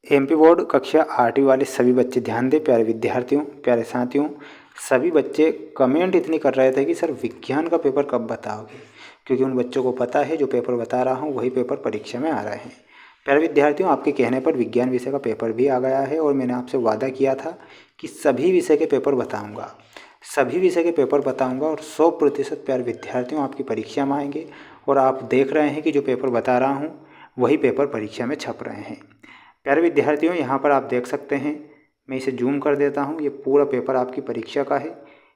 MP board कक्षा 8वीं वाले सभी बच्चे ध्यान दें। प्यारे विद्यार्थियों, प्यारे साथियों, सभी बच्चे कमेंट इतनी कर रहे थे कि सर विज्ञान का पेपर कब बताओगे, क्योंकि उन बच्चों को पता है जो पेपर बता रहा हूँ वही पेपर परीक्षा में आ रहे हैं। प्यारे विद्यार्थियों, आपके कहने पर विज्ञान विषय का पेपर भी आ गया है और मैंने आपसे वादा किया था कि सभी विषय के पेपर बताऊँगा, सभी विषय के पेपर बताऊँगा और 100% प्यारे विद्यार्थियों आपकी परीक्षा में आएंगे। और आप देख रहे हैं कि जो पेपर बता रहा हूँ वही पेपर परीक्षा में छप रहे हैं। प्यारे विद्यार्थियों, यहाँ पर आप देख सकते हैं, मैं इसे जूम कर देता हूँ, ये पूरा पेपर आपकी परीक्षा का है,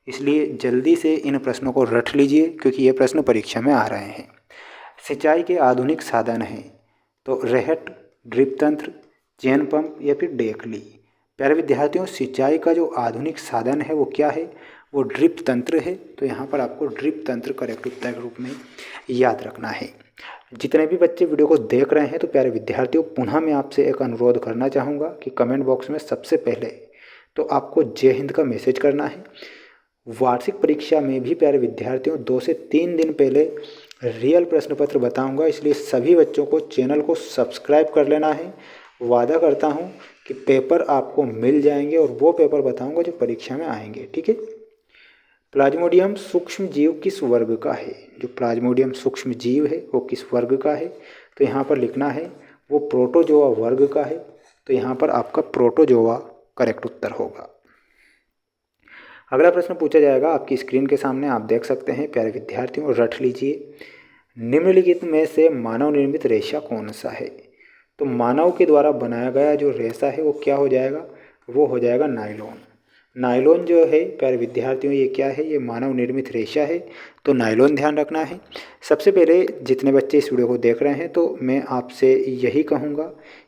इसलिए जल्दी से इन प्रश्नों को रट लीजिए क्योंकि ये प्रश्न परीक्षा में आ रहे हैं। सिंचाई के आधुनिक साधन हैं तो रहट, ड्रिप तंत्र, चेन पंप या फिर डेकली। प्यारे विद्यार्थियों, सिंचाई का जो आधुनिक साधन है वो क्या है, वो ड्रिप तंत्र है। तो यहाँ पर आपको ड्रिप तंत्र करेक्ट उत्तर के रूप में याद रखना है। जितने भी बच्चे वीडियो को देख रहे हैं तो प्यारे विद्यार्थियों, पुनः मैं आपसे एक अनुरोध करना चाहूँगा कि कमेंट बॉक्स में सबसे पहले तो आपको जय हिंद का मैसेज करना है। वार्षिक परीक्षा में भी प्यारे विद्यार्थियों 2 से 3 दिन पहले रियल प्रश्न पत्र बताऊँगा, इसलिए सभी बच्चों को चैनल को सब्सक्राइब कर लेना है। वादा करता हूँ कि पेपर आपको मिल जाएंगे और वो पेपर बताऊँगा जो परीक्षा में आएंगे, ठीक है। प्लाज्मोडियम सूक्ष्म जीव किस वर्ग का है? जो प्लाज्मोडियम सूक्ष्म जीव है वो किस वर्ग का है? तो यहाँ पर लिखना है वो प्रोटोजोआ वर्ग का है। तो यहाँ पर आपका प्रोटोजोआ करेक्ट उत्तर होगा। अगला प्रश्न पूछा जाएगा आपकी स्क्रीन के सामने, आप देख सकते हैं प्यारे विद्यार्थियों, रट लीजिए। निम्नलिखित में से मानव निर्मित रेशा कौन सा है? तो मानव के द्वारा बनाया गया जो रेशा है वो क्या हो जाएगा, वो हो जाएगा नायलॉन। नायलॉन जो है प्यारे विद्यार्थियों ये क्या है, ये मानव निर्मित रेशा है, तो नायलॉन ध्यान रखना है। सबसे पहले जितने बच्चे इस वीडियो को देख रहे हैं तो मैं आपसे यही कहूँगा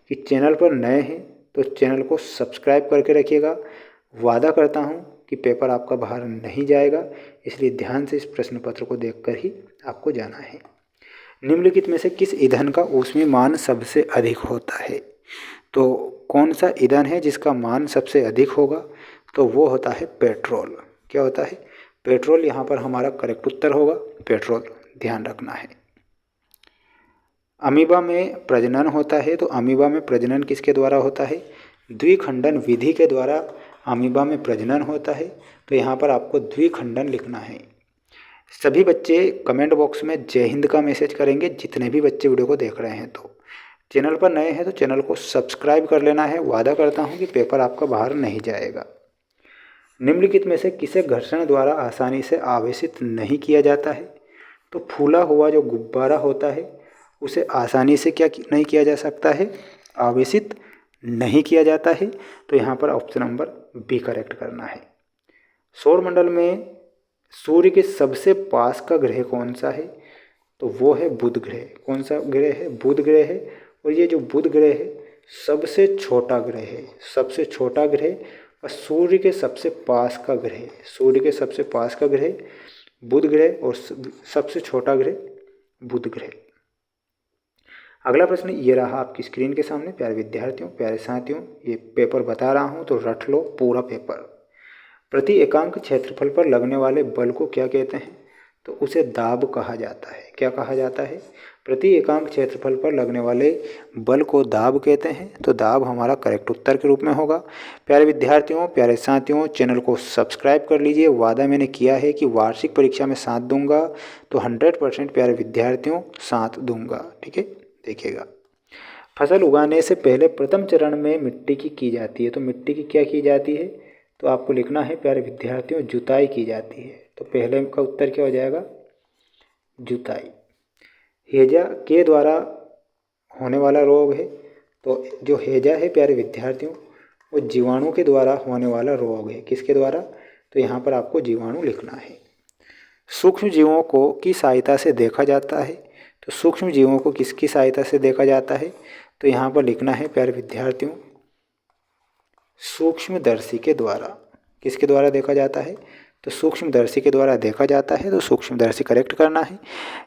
कि चैनल पर नए हैं तो चैनल को सब्सक्राइब करके रखिएगा। वादा करता हूँ कि पेपर आपका बाहर नहीं जाएगा, इसलिए ध्यान से इस प्रश्न पत्र को देखकर ही आपको जाना है। निम्नलिखित में से किस ईंधन का ऊष्मीय मान सबसे अधिक होता है? तो कौन सा ईंधन है जिसका मान सबसे अधिक होगा? तो वो होता है पेट्रोल। क्या होता है? पेट्रोल। यहाँ पर हमारा करेक्ट उत्तर होगा पेट्रोल, ध्यान रखना है। अमीबा में प्रजनन होता है तो अमीबा में प्रजनन किसके द्वारा होता है? द्विखंडन विधि के द्वारा अमीबा में प्रजनन होता है। तो यहाँ पर आपको द्विखंडन लिखना है। सभी बच्चे कमेंट बॉक्स में जय हिंद का मैसेज करेंगे, जितने भी बच्चे वीडियो को देख रहे हैं। तो चैनल पर नए हैं तो चैनल को सब्सक्राइब कर लेना है। वादा करता हूँ कि पेपर आपका बाहर नहीं जाएगा। निम्नलिखित में से किसे घर्षण द्वारा आसानी से आवेशित नहीं किया जाता है? तो फूला हुआ जो गुब्बारा होता है उसे आसानी से क्या नहीं किया जा सकता है? आवेशित नहीं किया जाता है। तो यहाँ पर ऑप्शन नंबर बी करेक्ट करना है। सौरमंडल में सूर्य के सबसे पास का ग्रह कौन सा है? तो वो है बुध ग्रह। कौन सा ग्रह है? बुध ग्रह है। और ये जो बुध ग्रह है सबसे छोटा ग्रह है, सबसे छोटा ग्रह और सूर्य के सबसे पास का ग्रह, सूर्य के सबसे पास का ग्रह बुध ग्रह और सबसे छोटा ग्रह बुध ग्रह। अगला प्रश्न ये रहा आपकी स्क्रीन के सामने। प्यारे विद्यार्थियों, प्यारे साथियों, ये पेपर बता रहा हूँ तो रट लो पूरा पेपर। प्रति एकांक क्षेत्रफल पर लगने वाले बल को क्या कहते हैं? तो उसे दाब कहा जाता है। क्या कहा जाता है? प्रति एकांक क्षेत्रफल पर लगने वाले बल को दाब कहते हैं। तो दाब हमारा करेक्ट उत्तर के रूप में होगा। प्यारे विद्यार्थियों, प्यारे साथियों, चैनल को सब्सक्राइब कर लीजिए। वादा मैंने किया है कि वार्षिक परीक्षा में साथ दूंगा तो 100% प्यारे विद्यार्थियों साथ दूंगा, ठीक है। देखिएगा, फसल उगाने से पहले प्रथम चरण में मिट्टी की जाती है। तो मिट्टी की क्या की जाती है? तो आपको लिखना है प्यारे विद्यार्थियों, जुताई की जाती है। तो पहले का उत्तर क्या हो जाएगा? जुताई। हैजा के द्वारा होने वाला रोग है। तो जो हैजा है प्यारे विद्यार्थियों वो जीवाणु के द्वारा होने वाला रोग है। किसके द्वारा? तो यहाँ पर आपको जीवाणु लिखना है। सूक्ष्म जीवों को की सहायता से देखा जाता है। तो सूक्ष्म जीवों को किसकी सहायता से देखा जाता है? तो यहाँ पर लिखना है प्यारे विद्यार्थियों, सूक्ष्मदर्शी के द्वारा। किसके द्वारा देखा जाता है? तो सूक्ष्मदर्शी के द्वारा देखा जाता है। तो सूक्ष्मदर्शी करेक्ट करना है।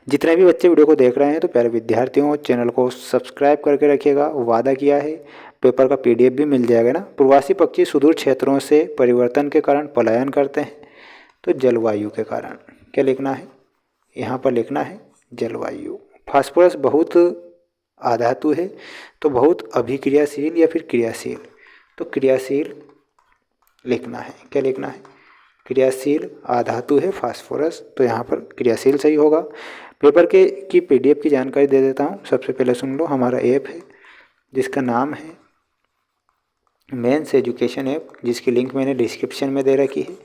जितने भी बच्चे वीडियो को देख रहे हैं तो प्यारे विद्यार्थियों चैनल को सब्सक्राइब करके रखिएगा। वादा किया है पेपर का PDF भी मिल जाएगा ना। प्रवासी पक्षी सुदूर क्षेत्रों से परिवर्तन के कारण पलायन करते हैं। तो जलवायु के कारण। क्या लिखना है? यहाँ पर लिखना है जलवायु। फास्फोरस बहुत आधातु है तो बहुत अभिक्रियाशील या फिर क्रियाशील, तो क्रियाशील लिखना है। क्या लिखना है? क्रियाशील आधातु है फास्फोरस, तो यहाँ पर क्रियाशील सही होगा। पेपर के की PDF की जानकारी दे देता हूँ। सबसे पहले सुन लो, हमारा ऐप है जिसका नाम है मेंस एजुकेशन ऐप, जिसकी लिंक मैंने डिस्क्रिप्शन में दे रखी है,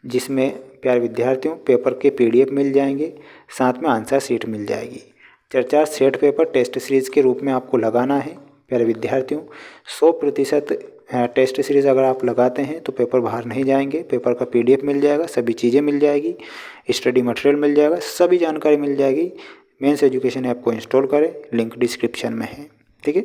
जिसमें प्यारे विद्यार्थियों पेपर के PDF मिल जाएंगे, साथ में आंसर शीट मिल जाएगी। 4 सेट पेपर टेस्ट सीरीज़ के रूप में आपको लगाना है। प्यारे विद्यार्थियों 100% टेस्ट सीरीज़ अगर आप लगाते हैं तो पेपर बाहर नहीं जाएंगे। पेपर का PDF मिल जाएगा, सभी चीज़ें मिल जाएगी, स्टडी मटेरियल मिल जाएगा, सभी जानकारी मिल जाएगी। मेंस एजुकेशन ऐप को इंस्टॉल करें, लिंक डिस्क्रिप्शन में है। ठीक है।